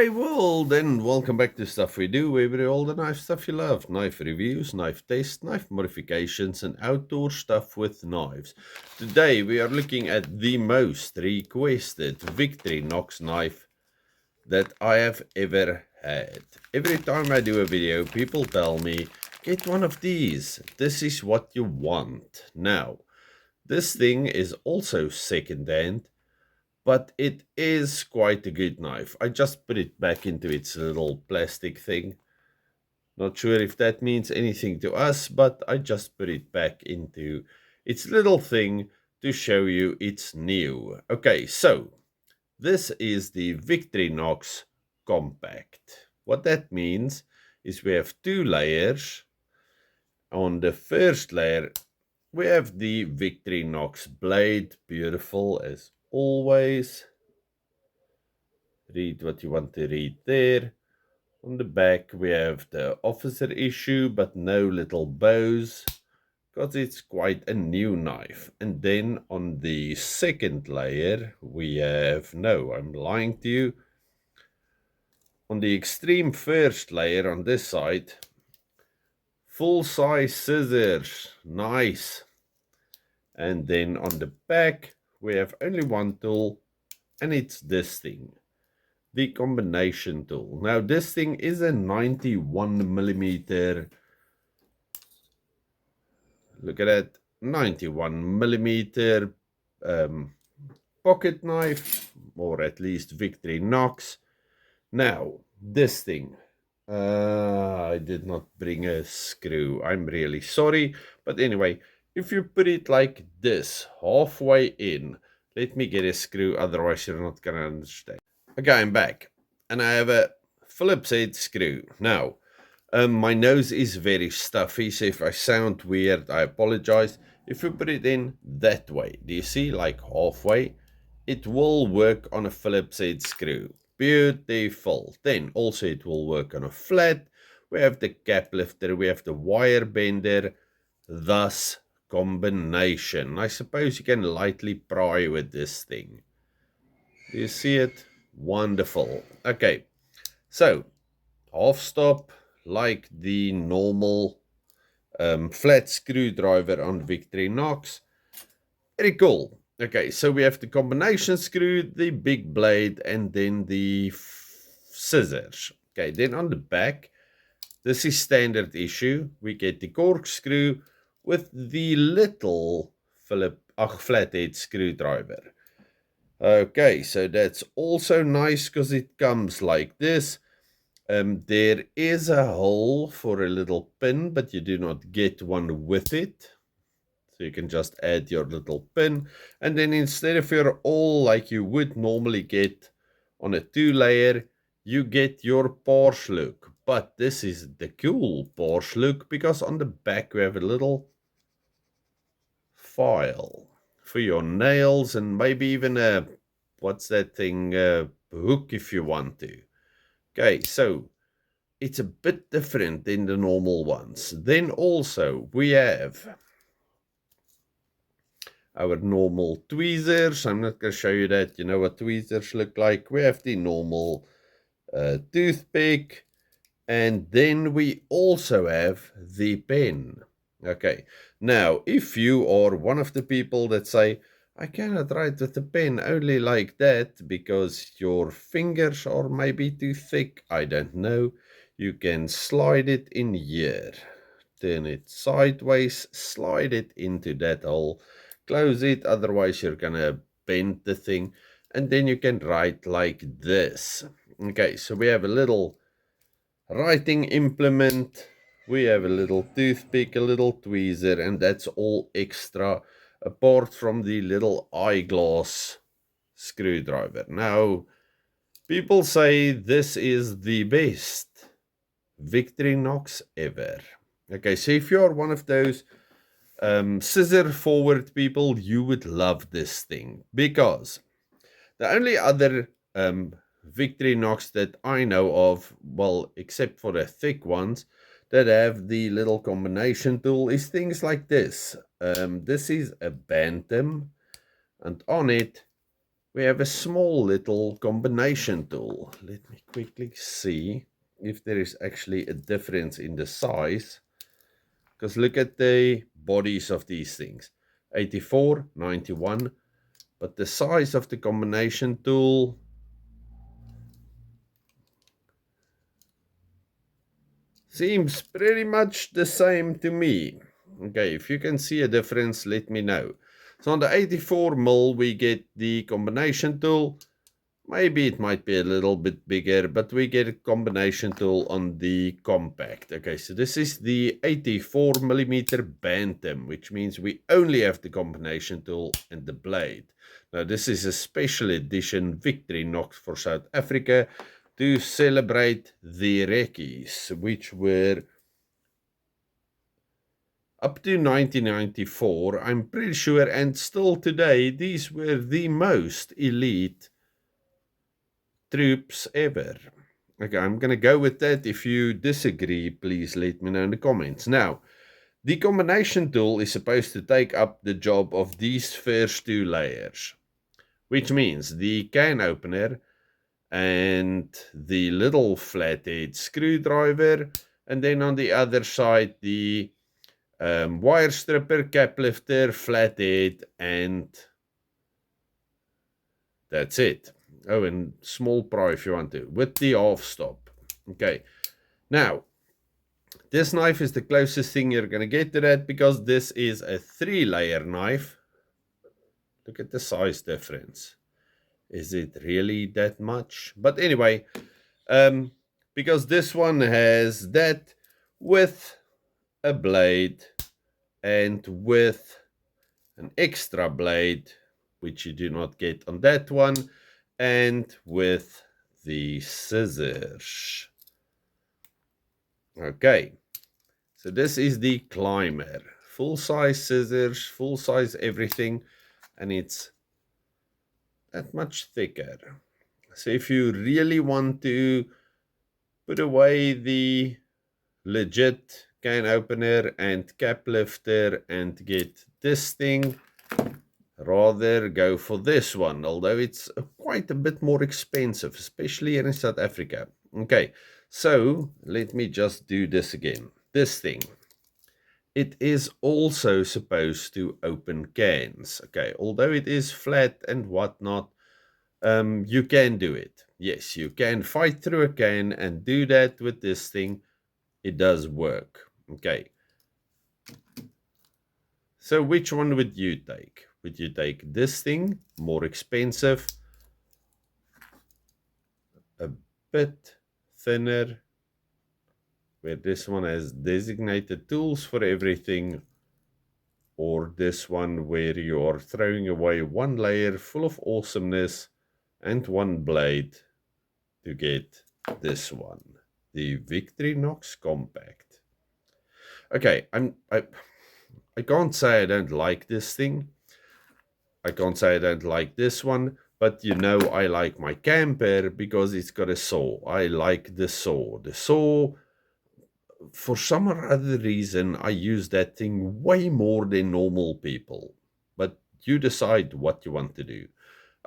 G'day world and welcome back to Stuff We Do, where we do all the knife stuff you love. Knife reviews, knife tests, knife modifications and outdoor stuff with knives. Today we are looking at the most requested Victorinox knife that I have ever had. Every time I do a video, people tell me, get one of these. This is what you want. Now, this thing is also second-hand, but it is quite a good knife. I just put it back into its little plastic thing. Not sure if that means anything to us, but I just put it back into its little thing to show you it's new. Okay, so this is the Victorinox Compact. What that means is we have two layers. On the first layer, we have the Victorinox blade, beautiful as always. Read what you want to read there. On the back we have the officer issue, but no little bows, because it's quite a new knife. And then on the second layer we have, no, I'm lying to you. On the extreme first layer on this side, full-size scissors, nice. And then on the back we have only one tool, and it's this thing. The combination tool. Now this thing is a 91 millimeter. Look at that, 91 millimeter pocket knife, or at least Victorinox. Now this thing, I did not bring a screw. I'm really sorry, but anyway, if you put it like this, halfway in, let me get a screw, otherwise you're not gonna understand. Okay, I'm back, and I have a Phillips head screw. Now, my nose is very stuffy, so if I sound weird, I apologize. If you put it in that way, do you see, like halfway, it will work on a Phillips head screw. Beautiful. Then also it will work on a flat. We have the cap lifter, we have the wire bender, thus combination. I suppose you can lightly pry with this thing. Do you see it? Wonderful. Okay, so half stop, like the normal flat screwdriver on Victorinox. Very cool. Okay, so we have the combination screw, the big blade, and then the scissors. Okay, then on the back, this is standard issue. We get the corkscrew with the little flathead screwdriver. Okay, so that's also nice because it comes like this. There is a hole for a little pin, but you do not get one with it. So you can just add your little pin. And then instead of your awl like you would normally get on a two-layer, you get your Porsche look. But this is the cool Porsche look, because on the back we have a little file for your nails, and maybe even a, what's that thing, hook if you want to. Okay, so it's a bit different than the normal ones. Then also we have our normal tweezers. I'm not going to show you that. You know what tweezers look like. We have the normal toothpick, and then we also have the pen. Okay, now if you are one of the people that say, I cannot write with the pen only like that because your fingers are maybe too thick, I don't know, you can slide it in here, turn it sideways, slide it into that hole, close it, otherwise you're gonna bend the thing, and then you can write like this. Okay, so we have a little writing implement, we have a little toothpick, a little tweezer, and that's all extra, apart from the little eyeglass screwdriver. Now, people say this is the best Victorinox ever. Okay, so if you're one of those scissor forward people, you would love this thing, because the only other Victorinox that I know of, well, except for the thick ones that have the little combination tool, is things like this. This is a Bantam, and on it we have a small little combination tool. Let me quickly see if there is actually a difference in the size. Because look at the bodies of these things. 84, 91. But the size of the combination tool seems pretty much the same to me. Okay, if you can see a difference, let me know. So on the 84mm, we get the combination tool. Maybe it might be a little bit bigger, but we get a combination tool on the compact. Okay, so this is the 84mm Bantam, which means we only have the combination tool and the blade. Now, this is a special edition Victorinox for South Africa to celebrate the recce's, which were up to 1994, I'm pretty sure, and still today, these were the most elite troops ever. Okay, I'm going to go with that. If you disagree, please let me know in the comments. Now, the combination tool is supposed to take up the job of these first two layers, which means the can opener and the little flathead screwdriver, and then on the other side, the wire stripper, cap lifter, flathead, and that's it. Oh, and small pry if you want to, with the half stop. Okay, now, this knife is the closest thing you're going to get to that, because this is a 3-layer knife. Look at the size difference. Is it really that much? But anyway, because this one has that with a blade and with an extra blade, which you do not get on that one, and with the scissors. Okay, so this is the Climber. Full-size scissors, full-size everything, and it's that much thicker. So if you really want to put away the legit can opener and cap lifter and get this thing, rather go for this one, although it's quite a bit more expensive, especially here in South Africa. Okay, so let me just do this again. This thing, it is also supposed to open cans. Okay, although it is flat and whatnot, you can do it. Yes, you can fight through a can and do that with this thing. It does work. Okay. So which one would you take? Would you take this thing, more expensive, a bit thinner, where this one has designated tools for everything, or this one where you are throwing away one layer full of awesomeness and one blade to get this one, the Victorinox Compact? Okay, I can't say I don't like this thing. I can't say I don't like this one, but you know I like my camper because it's got a saw. I like the saw. The saw, for some or other reason, I use that thing way more than normal people. But you decide what you want to do.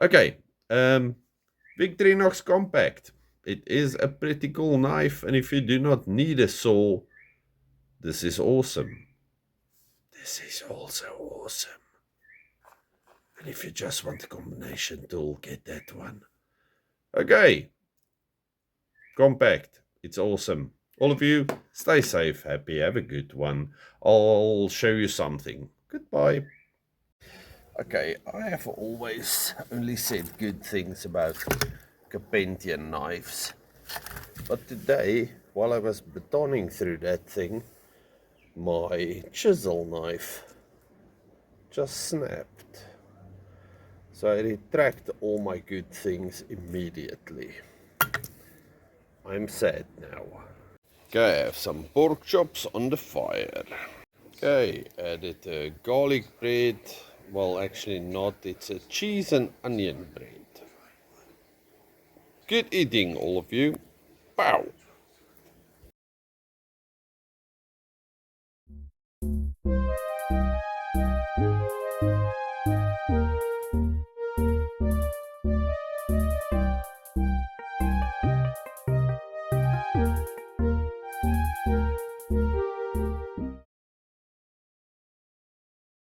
Okay, Victorinox Compact. It is a pretty cool knife, and if you do not need a saw, this is awesome. This is also awesome. And if you just want a combination tool, get that one. Okay. Compact. It's awesome. All of you, stay safe, happy, have a good one. I'll show you something. Goodbye. Okay, I have always only said good things about Carpentian knives. But today, while I was batoning through that thing, my chisel knife just snapped. So I retract all my good things immediately. I'm sad now. Okay, I have some pork chops on the fire. Okay, added a garlic bread. Well, actually not, it's a cheese and onion bread. Good eating, all of you. Pow!